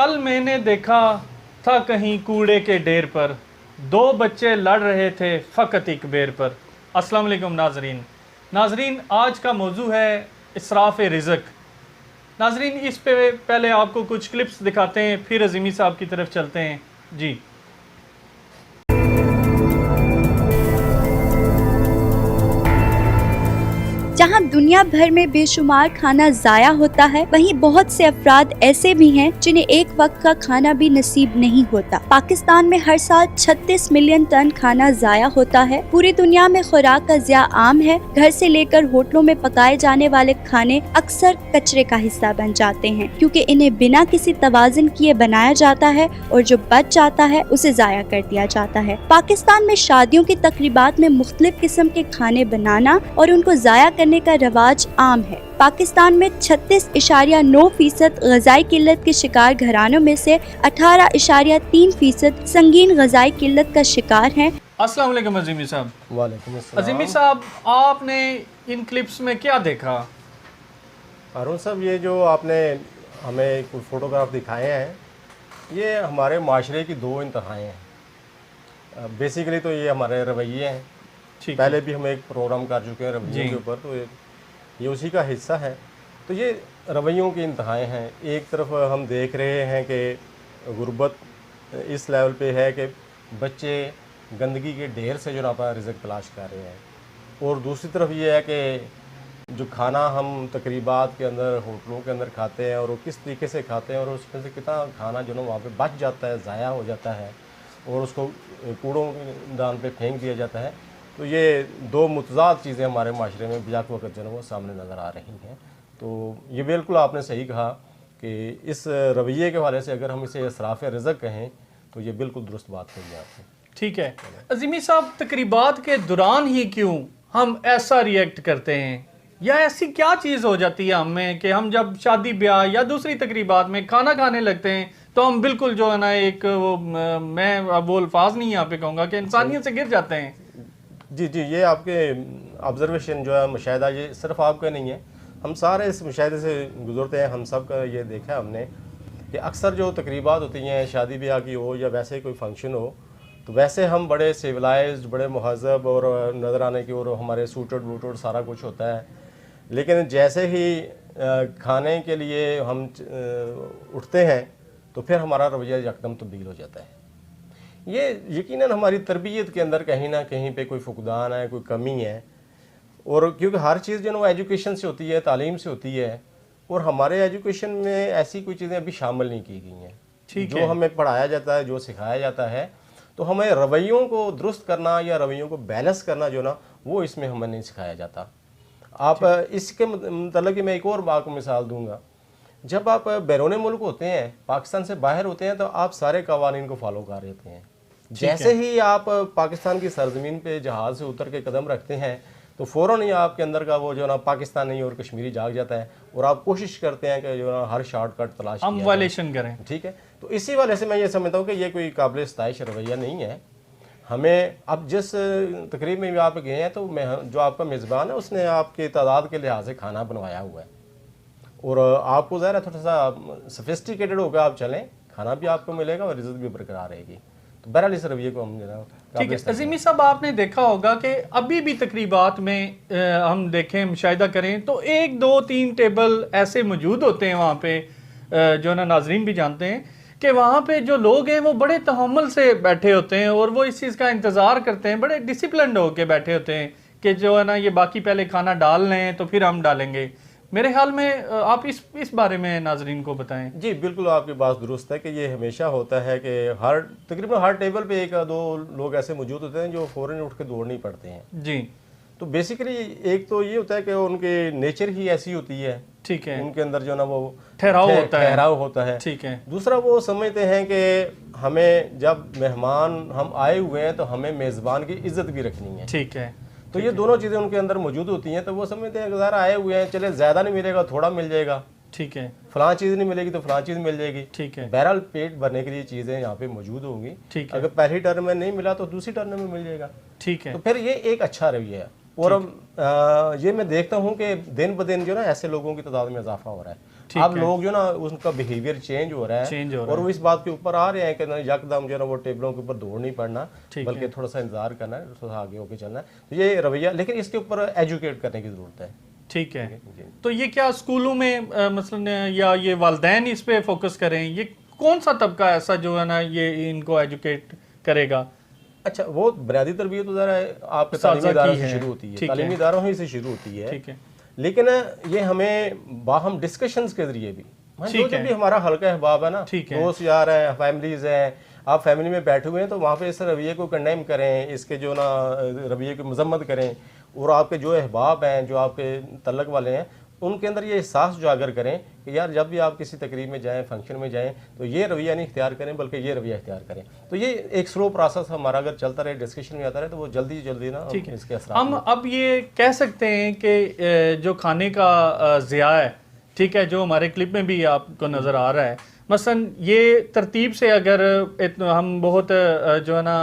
कल मैंने देखा था कहीं कूड़े के ढेर पर, दो बच्चे लड़ रहे थे फ़कत एक बेर पर। अस्सलाम वालेकुम नाजरीन, आज का मौजू है इसराफ़ रिज़्क़। नाजरीन, इस पे पहले आपको कुछ क्लिप्स दिखाते हैं, फिर अज़ीमी साहब की तरफ चलते हैं। जी, जहां दुनिया भर में बेशुमार खाना जाया होता है, वहीं बहुत से अफराद ऐसे भी हैं जिन्हें एक वक्त का खाना भी नसीब नहीं होता। पाकिस्तान में हर साल 36 मिलियन टन खाना जाया होता है। पूरी दुनिया में खुराक का ज़िया आम है। घर से लेकर होटलों में पकाए जाने वाले खाने अक्सर कचरे का हिस्सा बन जाते हैं, क्योंकि इन्हें बिना किसी तवाज़ुन किए बनाया जाता है और जो बच जाता है उसे जाया कर दिया जाता है। पाकिस्तान में शादियों की तकरीबात में मुख्तलिफ किस्म के खाने बनाना और उनको जाया करने का रवाज आम है। पाकिस्तान में 36.9% ग़िज़ाई किल्लत के शिकार घरानों में से 18.3% संगीन ग़िज़ाई किल्लत का शिकार हैं। अस्सलाम वालेकुम अज़ीमी साहब। वालेकुम अस्सलाम। अज़ीमी साहब, आपने इन क्लिप्स में क्या देखा? हारून साहब, ये जो आपने हमें कुछ फ़ोटोग्राफ दिखाए हैं, ये हमारे माशरे की दो इंतहाएँ हैं। बेसिकली तो ये हमारे रवैये हैं। पहले भी हम एक प्रोग्राम कर चुके हैं रवैयों के ऊपर, तो ये उसी का हिस्सा है। तो ये रवैयों की इंतहाएँ हैं। एक तरफ हम देख रहे हैं कि गुर्बत इस लेवल पे है कि बच्चे गंदगी के ढेर से जो ना अपना रिज़्क़ तलाश कर रहे हैं, और दूसरी तरफ ये है कि जो खाना हम तकरीबात के अंदर, होटलों के अंदर खाते हैं, और वो किस तरीके से खाते हैं, और उसमें से कितना खाना जो ना वहाँ पे बच जाता है, ज़ाया हो जाता है, और उसको कूड़ों दान पे फेंक दिया जाता है। तो ये दो मुतज़ाद चीज़ें हमारे माशरे में बिजाक वक्त जो है वो सामने नज़र आ रही हैं। तो ये बिल्कुल आपने सही कहा कि इस रवैये के हवाले से अगर हम इसे इसराफ़ रिज़्क़ कहें तो ये बिल्कुल दुरुस्त बात कही आपने। ठीक है अज़ीमी साहब, तकरीबात के दौरान ही क्यों हम ऐसा रिएक्ट करते हैं, या ऐसी क्या चीज़ हो जाती है हमें कि हम जब शादी ब्याह या दूसरी तकरीबात में खाना खाने लगते हैं तो हम बिल्कुल जो है ना, एक वो मैं अब वो अल्फाज नहीं यहाँ पे कहूँगा कि इंसानियत से गिर जाते हैं। जी, ये आपके ऑब्ज़र्वेशन जो है, मुशाहिदा, ये सिर्फ आपका नहीं है, हम सारे इस मुशाहिदे से गुजरते हैं। हम सब का ये देखा हमने कि अक्सर जो तकरीबात होती हैं, शादी ब्याह की हो या वैसे कोई फंक्शन हो, तो वैसे हम बड़े सिविलाइज्ड, बड़े महज़ब और नज़र आने की, और हमारे सूटेड बूटेड सारा कुछ होता है। लेकिन जैसे ही खाने के लिए हम उठते हैं तो फिर हमारा रवैया यकदम तब्दील हो जाता है। ये यकीनन हमारी तरबियत के अंदर कहीं ना कहीं पे कोई फुकदान है, कोई कमी है। और क्योंकि हर चीज़ जो है वो एजुकेशन से होती है, तालीम से होती है, और हमारे एजुकेशन में ऐसी कोई चीज़ें अभी शामिल नहीं की गई हैं। जो हमें पढ़ाया जाता है, जो सिखाया जाता है, तो हमें रवैयों को दुरुस्त करना या रवैयों को बैलेंस करना जो ना, वो इसमें हमें नहीं सिखाया जाता। आप इसके मतलब कि मैं एक और बात को मिसाल दूंगा। जब आप बैरून मुल्क होते हैं, पाकिस्तान से बाहर होते हैं, तो आप सारे कवानीन को फॉलो कर लेते हैं। जैसे ही आप पाकिस्तान की सरजमीन पे जहाज़ से उतर के कदम रखते हैं तो फ़ौरन ही आपके अंदर का वो जो ना पाकिस्तानी और कश्मीरी जाग जाता है, और आप कोशिश करते हैं कि जो ना हर शॉर्टकट तलाश करें। ठीक है, तो इसी वजह से मैं ये समझता हूँ कि ये कोई काबिल इस्ताइश रवैया नहीं है। हमें अब जिस तकरीब में भी आप गए हैं, तो मैं जो आपका मेज़बान है उसने आपके तादाद के लिहाज से खाना बनवाया हुआ है, और आपको ज़रा थोड़ा सा सफिस्टिकेटेड होकर आप चलें, खाना भी आपको मिलेगा और इज़्ज़त भी बरकरार रहेगी। तो बहरहाल इस रवैये को हम ठीक है। अज़ीमी साहब, आपने देखा होगा कि अभी भी तकरीबात में हम देखें, मुशाहिदा करें तो 1 2 3 टेबल ऐसे मौजूद होते हैं वहाँ पे, जो ना नाजरीन भी जानते हैं कि वहाँ पे जो लोग हैं वो बड़े तहम्मुल से बैठे होते हैं, और वो इस चीज़ का इंतज़ार करते हैं, बड़े डिसिप्लिन्ड होकर बैठे होते हैं कि जो है ना, ये बाकी पहले खाना डाल लें तो फिर हम डालेंगे। मेरे ख्याल में आप इस बारे में नाजरीन को बताएं। जी बिल्कुल, आपकी बात दुरुस्त है कि ये हमेशा होता है कि तकरीबन हर टेबल पे 1 या 2 लोग ऐसे मौजूद होते हैं जो फ़ौरन उठ के दौड़ नहीं पड़ते हैं। जी, तो बेसिकली एक तो ये होता है कि उनके नेचर ही ऐसी होती है। ठीक है, उनके अंदर जो ना वो ठहराव होता है। ठीक है। दूसरा, वो समझते हैं कि हमें जब मेहमान हम आए हुए हैं तो हमें मेज़बान की इज्जत भी रखनी है। ठीक है, तो ये दोनों चीज़ें उनके अंदर मौजूद होती हैं। तो वो समझते हैं कि ज़रा आए हुए हैं, चले ज़्यादा नहीं मिलेगा, थोड़ा मिल जाएगा। ठीक है, फलां चीज़ नहीं मिलेगी तो फलां चीज़ मिल जाएगी। ठीक है। बहरहाल पेट भरने के लिए चीज़ें यहाँ पे मौजूद होंगी। ठीक है। अगर पहली टर्म में नहीं मिला तो दूसरी टर्म में मिल जाएगा। ठीक है। तो फिर ये एक अच्छा रवैया है। और ये मैं देखता हूँ कि दिन ब दिन जो ना ऐसे लोगों की तादाद में इजाफा हो रहा है। अब लोग जो ना उनका बिहेवियर चेंज हो रहा है और वो इस बात के ऊपर आ रहे हैं कि ना यकदम जो ना वो टेबलों के ऊपर दौड़ नहीं पड़ना, बल्कि थोड़ा सा इंतजार करना है, थोड़ा आगे होके चलना है। तो ये रवैया, लेकिन इसके ऊपर एजुकेट करने की जरूरत है। ठीक है, तो ये क्या स्कूलों में मसलन या ये वालिदैन इस पे फोकस करें, ये कौन सा तबका ऐसा जो है ना ये इनको एजुकेट करेगा? अच्छा, वो बुनियादी तरबियत तो ज़रा आपके तालीमी इदारों से शुरू होती है, तालीमी इदारों ही से शुरू होती है। ठीक है, लेकिन ये हमें बाहम डिस्कशंस के जरिए भी, जो जब भी हमारा हल्का अहबाब है ना, दोस्त यार हैं, फैमिलीज हैं, आप फैमिली में बैठे हुए हैं, तो वहाँ पे इस रवैये को कंडेम करें, इसके जो ना रवैये की मजम्मत करें, और आपके जो अहबाब हैं, जो आपके तल्लक वाले हैं, उनके अंदर ये एहसास उजागर करें कि यार जब भी आप किसी तकरीब में जाएं, फंक्शन में जाएं, तो ये रवैया नहीं इख्तियार करें, बल्कि ये रवैया इख्तियार करें। तो ये एक स्लो प्रोसेस हमारा अगर चलता रहे, डिस्कशन में आता रहे, तो वो जल्दी जल्दी ना इसके असर। हम अब ये कह सकते हैं कि जो खाने का ज़िया है, ठीक है, जो हमारे क्लिप में भी आपको नज़र आ रहा है, मसलन ये तरतीब से अगर हम बहुत जो है ना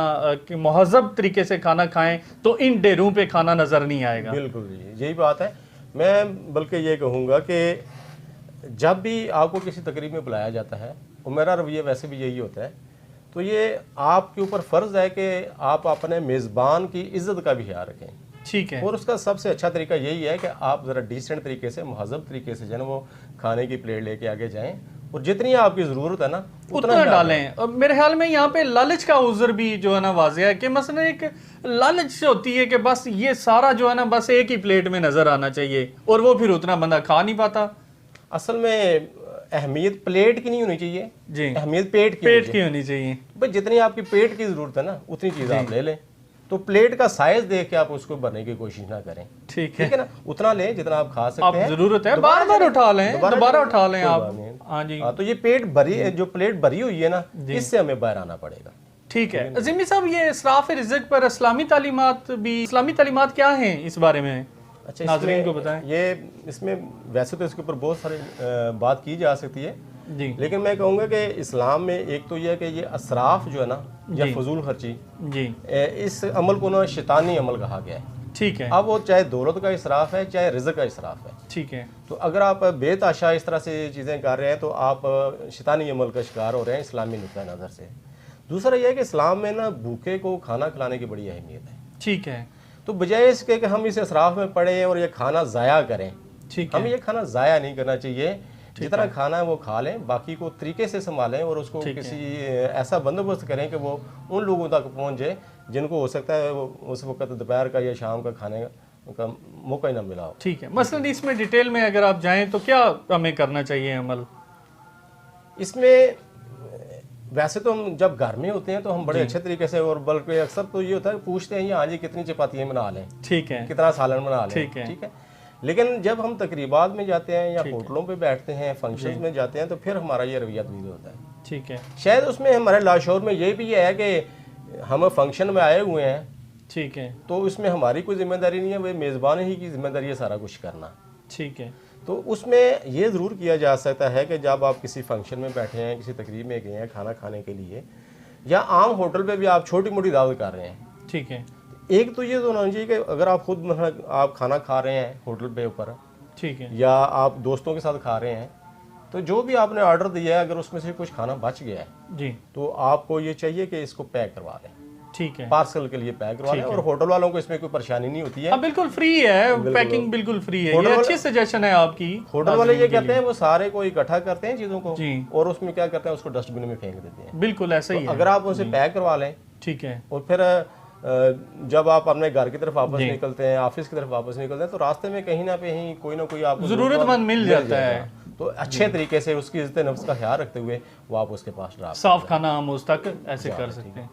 महज़ब तरीके से खाना खाएं तो इन डेरों पे खाना नज़र नहीं आएगा। बिल्कुल जी, यही बात है। मैं बल्कि ये कहूँगा कि जब भी आपको किसी तकरीब में बुलाया जाता है, और मेरा रवैया वैसे भी यही होता है, तो ये आपके ऊपर फ़र्ज़ है कि आप अपने मेज़बान की इज़्ज़त का भी ख्याल रखें। ठीक है, और उसका सबसे अच्छा तरीका यही है कि आप ज़रा डिसेंट तरीके से, महज़ब तरीके से जो है वो खाने की प्लेट लेके आगे जाएं, और जितनी आपकी ज़रूरत है ना उतना डालें। और मेरे ख्याल में यहाँ पे लालच का उज़र भी जो है ना वाज़ेह है कि मसलन एक लालच होती है कि बस ये सारा जो है ना बस एक ही प्लेट में नज़र आना चाहिए, और वो फिर उतना बंदा खा नहीं पाता। असल में अहमियत प्लेट की नहीं होनी चाहिए जी, अहमियत पेट की होनी चाहिए। भाई जितनी आपकी पेट की ज़रूरत है ना उतनी चीज़ आप ले लें, तो प्लेट का साइज देख के आप उसको भरने की कोशिश ना करें। ठीक है ना, उतना लें जितना आप खा सकते हैं। जरूरत है बार बार उठा लें, दोबारा उठा लें आप। हाँ जी, तो ये पेट भरी, जो प्लेट भरी हुई है ना, इससे हमें बाहर आना पड़ेगा। ठीक है अज़ीमी साहब, ये इसराफ रिज़्क़ पर इस्लामी तालीमात क्या हैं इस बारे में? अच्छा, नाज़रीन को बताएं। ये इसमें वैसे तो इसके ऊपर बहुत सारे बात की जा सकती है जी, लेकिन मैं कहूँगा कि इस्लाम में एक तो यह है कि ये असराफ जो है ना, या फजूल खर्ची जी, इस अमल को ना शैतानी अमल कहा गया है। ठीक है, अब वो चाहे दौलत का इसराफ है, चाहे रिज़्क़ का इसराफ है। ठीक है, तो अगर आप बेतहाशा इस तरह से चीज़ें कर रहे हैं, तो आप शैतानी अमल का शिकार हो रहे हैं इस्लामी नुक्ता नज़र से। दूसरा यह है कि इस्लाम में ना भूखे को खाना खिलाने की बड़ी अहमियत है। ठीक है, तो बजाय इसके कि हम इस इसराफ में पड़े और ये खाना ज़ाया करें, ठीक है, हमें ये खाना ज़ाया नहीं करना चाहिए। जितना खाना है वो खा लें, बाकी को तरीके से संभालें, और उसको किसी ऐसा बंदोबस्त करें कि वो उन लोगों तक पहुंच जाए जिनको हो सकता है वो उस वक्त दोपहर का या शाम का खाने का मौका ही ना मिला हो। ठीक है, मसलन इसमें डिटेल में अगर आप जाएं तो क्या हमें करना चाहिए अमल इसमें? वैसे तो हम जब घर में होते हैं तो हम बड़े अच्छे तरीके से, और बल्कि अक्सर तो ये होता है पूछते हैं आज ये कितनी चपातियाँ बना लें, ठीक है, कितना सालन बना लें, ठीक है। लेकिन जब हम तकरीबात में जाते हैं या होटलों पे बैठते हैं, फंक्शंस में जाते हैं, तो फिर हमारा ये रवैया तब्दील होता है। ठीक है, शायद उसमें हमारे लाशोर में ये भी है कि हम फंक्शन में आए हुए हैं, ठीक है, तो उसमें हमारी कोई जिम्मेदारी नहीं है, वो मेज़बान ही की जिम्मेदारी है सारा कुछ करना। ठीक है, तो उसमें ये ज़रूर किया जा सकता है कि जब आप किसी फंक्शन में बैठे हैं, किसी तकरीब में गए हैं खाना खाने के लिए, या आम होटल पे भी आप छोटी मोटी दावत कर रहे हैं, ठीक है, एक तो ये तो होना चाहिए कि अगर आप खुद आप खाना खा रहे हैं होटल पे ऊपर, ठीक है, या आप दोस्तों के साथ खा रहे हैं, तो जो भी आपने ऑर्डर दिया है अगर उसमें से कुछ खाना बच गया है जी, तो आपको ये चाहिए कि इसको पैक करवा लें, ठीक है, पार्सल के लिए पैक करवा लें। और होटल वालों को इसमें कोई परेशानी नहीं होती है। हाँ बिल्कुल फ्री है, पैकिंग बिल्कुल फ्री है। ये अच्छी सजेशन है आपकी। होटल वाले ये कहते हैं वो सारे को इकट्ठा करते हैं चीज़ों को जी, और उसमें क्या करते हैं उसको डस्टबिन में फेंक देते हैं। बिल्कुल ऐसा ही है। अगर आप उनसे पैक करवा लें, ठीक है, और फिर जब आप अपने घर की तरफ वापस निकलते हैं, ऑफिस की तरफ वापस निकलते हैं, तो रास्ते में कहीं ना कोई आपको जरूरतमंद मिल जाता है, तो अच्छे तरीके से उसकी इज्जत नफ्स का ख्याल रखते हुए वो आप उसके पास ला साफ खाना हम उस तक ऐसे कर सकते हैं।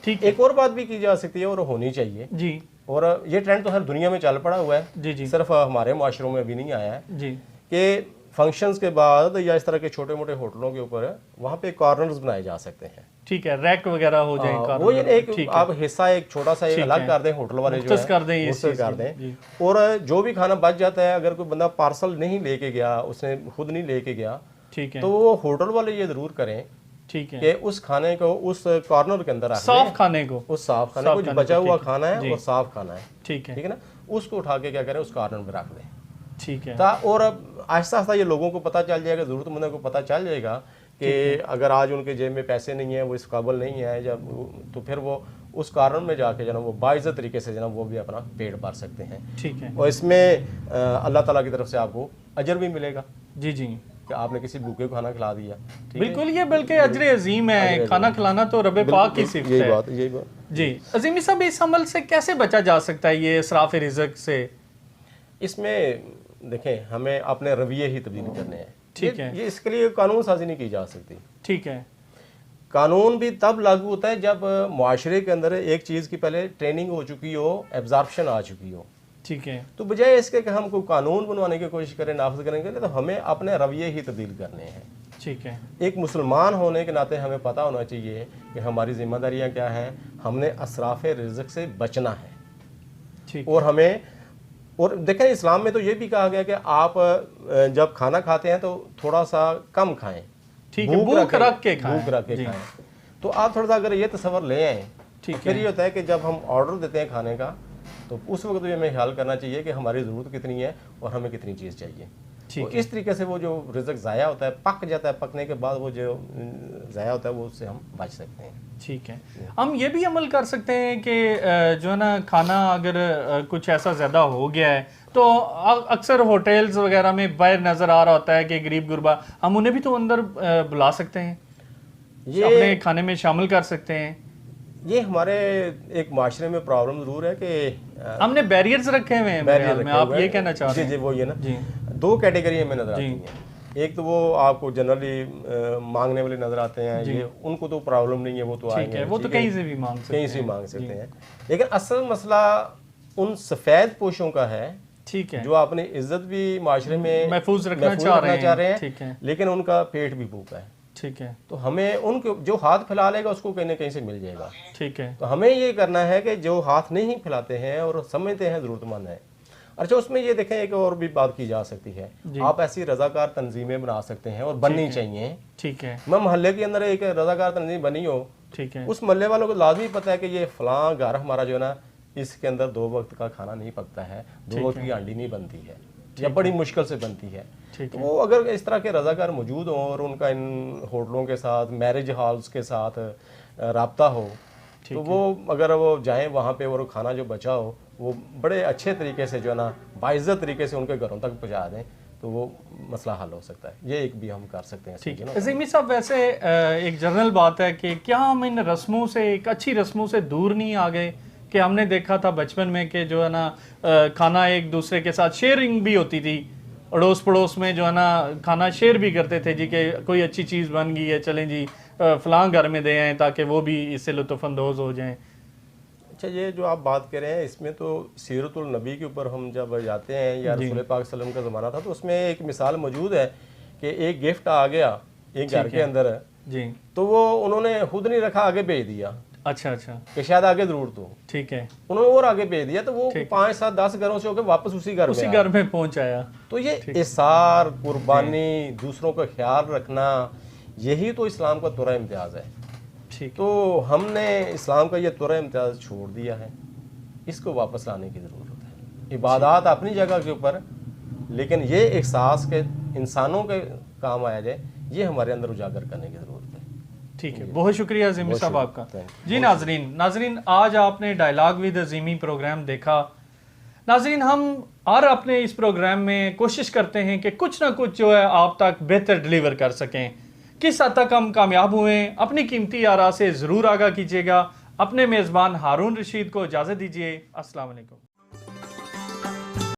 ठीक, एक और बात भी की जा सकती है और होनी चाहिए जी, और ये ट्रेंड तो हर दुनिया में चल पड़ा हुआ है, जी जी, सिर्फ हमारे माशरों में अभी नहीं आया है जी, कि फंक्शंस के बाद या इस तरह के छोटे मोटे होटलों के ऊपर वहाँ पे कॉर्नर्स बनाए जा सकते हैं। ठीक है, रैक वगैरह हो जाए, वो ये एक आप हिस्सा एक छोटा सा एक अलग कर दें, होटल वाले जो कर दें, है कर दें। और जो भी खाना बच जाता है, अगर कोई बंदा पार्सल नहीं लेके गया, उसने खुद नहीं लेके गया, ठीक है, तो वो होटल वाले ये जरूर करें, ठीक है, कि उस खाने को उस कॉर्नर के अंदर साफ खाने को, उस साफ खाने को जो बचा हुआ खाना है वो साफ खाना है, ठीक है, ठीक है ना। उसको उठा के क्या करें उस कार्नर में रख दें। ठीक है। और आहिस्ता आहिस्ता ये लोगों को पता चल जाएगा, ज़रूरतमंदों को पता चल जाएगा कि अगर आज उनके जेब में पैसे नहीं है, वो इस काबिल नहीं है, जब तो फिर वो उस कारण में जाके जो ना वो बाइज़्ज़त तरीके से जो ना वो भी अपना पेट भर सकते हैं। ठीक है। और इसमें अल्लाह ताला की तरफ से आपको अजर भी मिलेगा जी जी, कि आपने किसी भूखे को खाना खिला दिया। ठीक है? बिल्कुल, ये बल्कि अजर अजीम है, खाना खिलाना तो रब पाक की सिफत है। यही बात जी। अजीमी साहब, इस अमल से कैसे बचा जा सकता है, ये इसराफ रिज़्क से? इसमें देखें, हमें अपने रवैये ही तब्दील करने हैं। ठीक है। ये इसके लिए कानून साजी नहीं की जा सकती। ठीक है। कानून भी तब लागू होता है जब मुआशरे के अंदर एक चीज़ की पहले ट्रेनिंग हो चुकी हो, एब्जॉर्प्शन आ चुकी हो। ठीक है। तो बजाय इसके कि हम कोई कानून बनवाने की कोशिश करें, नाफिज करने के लिए, तो हमें अपने रवैये ही तब्दील करने हैं। ठीक है। एक मुसलमान होने के नाते हमें पता होना चाहिए कि हमारी जिम्मेदारियां क्या हैं। हमने असराफ रिज़्क से बचना है। ठीक। और हमें, और देखें इस्लाम में तो ये भी कहा गया कि आप जब खाना खाते हैं तो थोड़ा सा कम खाएं। ठीक है, भूख रख के खाएं। भूख रख के खाएं। तो आप थोड़ा सा अगर ये तस्वर ले आएँ, ठीक फिर है। ये होता है कि जब हम ऑर्डर देते हैं खाने का, तो उस वक्त भी हमें ख्याल करना चाहिए कि हमारी ज़रूरत कितनी है और हमें कितनी चीज़ चाहिए। तो इस तरीके से वो जो रिज़्क ज़ाया होता है, पक जाता है, पकने के बाद वो जो ज़ाया होता है वो उससे हम बच सकते हैं। ठीक है। हम ये भी अमल कर सकते हैं कि जो है ना, खाना अगर कुछ ऐसा ज़्यादा हो गया है तो अक्सर होटल्स वगैरह में बाहर नज़र आ रहा होता है कि गरीब गुरबा, हम उन्हें भी तो अंदर बुला सकते हैं, ये अपने खाने में शामिल कर सकते हैं। ये हमारे एक माशरे में प्रॉब्लम ज़रूर है कि हमने बैरियर्स रखे हुए हैं मेरे ख्याल में, आप ये कहना चाह रहे हैं? जी, वो ये ना जी, दो कैटेगरी में नज़र आती हैं। एक तो वो आपको जनरली मांगने वाले नज़र आते हैं, ये उनको तो प्रॉब्लम नहीं है, वो तो आएंगे, वो तो कहीं से भी मांग सकते हैं, कहीं से भी मांग सकते हैं। लेकिन असल मसला उन सफ़ेद पोशों का है, ठीक है, जो अपनी इज्जत भी माशरे में महफूज रखना चाह रहे हैं, ठीक है, लेकिन उनका पेट भी भूखा है। ठीक है। तो हमें उनको जो हाथ फैला लेगा उसको कहीं ना कहीं से मिल जाएगा। ठीक है। तो हमें ये करना है कि जो हाथ नहीं फैलाते हैं और समझते हैं ज़रूरतमंद है। अच्छा, उसमें ये देखें, एक और भी बात की जा सकती है, आप ऐसी रजाकार तंजीमें बना सकते हैं और बननी चाहिए। ठीक है। मैं मोहल्ले के अंदर एक रजाकार तंजीम बनी हो, ठीक है, उस मोहल्ले वालों को लाजमी पता है कि ये फलां घर हमारा जो है ना, इसके अंदर 2 वक्त का खाना नहीं पकता है, 2 वक्त की हांडी नहीं बनती है, या बड़ी मुश्किल से बनती है। तो वो अगर इस तरह के रजाकार मौजूद हों और उनका इन होटलों के साथ, मैरिज हॉल्स के साथ राब्ता हो, तो वो अगर वो जाएं वहाँ पे और खाना जो बचा हो वो बड़े अच्छे तरीके से जो है ना, बाइज़्ज़त तरीके से उनके घरों तक पहुँचा दें, तो वो मसला हल हो सकता है। ये एक भी हम कर सकते हैं। ठीक है। अज़ीमी साहब, वैसे एक जनरल बात है कि क्या हम इन रस्मों से, एक अच्छी रस्मों से दूर नहीं आ गए? कि हमने देखा था बचपन में कि जो है ना, खाना एक दूसरे के साथ शेयरिंग भी होती थी, अड़ोस पड़ोस में जो है ना खाना शेयर भी करते थे जी, कि कोई अच्छी चीज़ बन गई है, चलें जी फलां घर में दे आएँ ताकि वो भी इससे लुत्फ़अंदोज़ हो जाएं। अच्छा, ये जो आप बात कर रहे हैं, इसमें तो सीरतुल नबी के ऊपर हम जब जाते हैं, या रसूल पाक सल्लल्लाहु अलैहि वसल्लम का ज़माना था, तो उसमें एक मिसाल मौजूद है कि एक गिफ्ट आ गया एक घर के अंदर जी, तो वो उन्होंने खुद नहीं रखा, आगे भेज दिया। अच्छा अच्छा, कि शायद आगे ज़रूरत हो। ठीक है। उन्होंने और आगे भेज दिया, तो वो 5, 7, 10 घरों से होकर वापस उसी घर में पहुंच आया। तो ये इसार, कुर्बानी, दूसरों का ख्याल रखना, यही तो इस्लाम का तुरा इम्तियाज़ है। ठीक। तो हमने इस्लाम का ये तुरा इम्तियाज़ छोड़ दिया है, इसको वापस लाने की ज़रूरत है। इबादत अपनी जगह के ऊपर, लेकिन ये एहसास के इंसानों के काम आया जाए, ये हमारे अंदर उजागर करने की ज़रूरत है। ठीक है, बहुत शुक्रिया अज़ीमी साहब आपका। जी नाजरीन, आज आपने डायलॉग विद अज़ीमी प्रोग्राम देखा। नाजरीन, हम और अपने इस प्रोग्राम में कोशिश करते हैं कि कुछ ना कुछ जो है आप तक बेहतर डिलीवर कर सकें। किस हद तक हम कामयाब हुए, अपनी कीमती आरा से ज़रूर आगाह कीजिएगा। अपने मेज़बान हारून रशीद को इजाज़त दीजिए। अस्सलाम वालेकुम।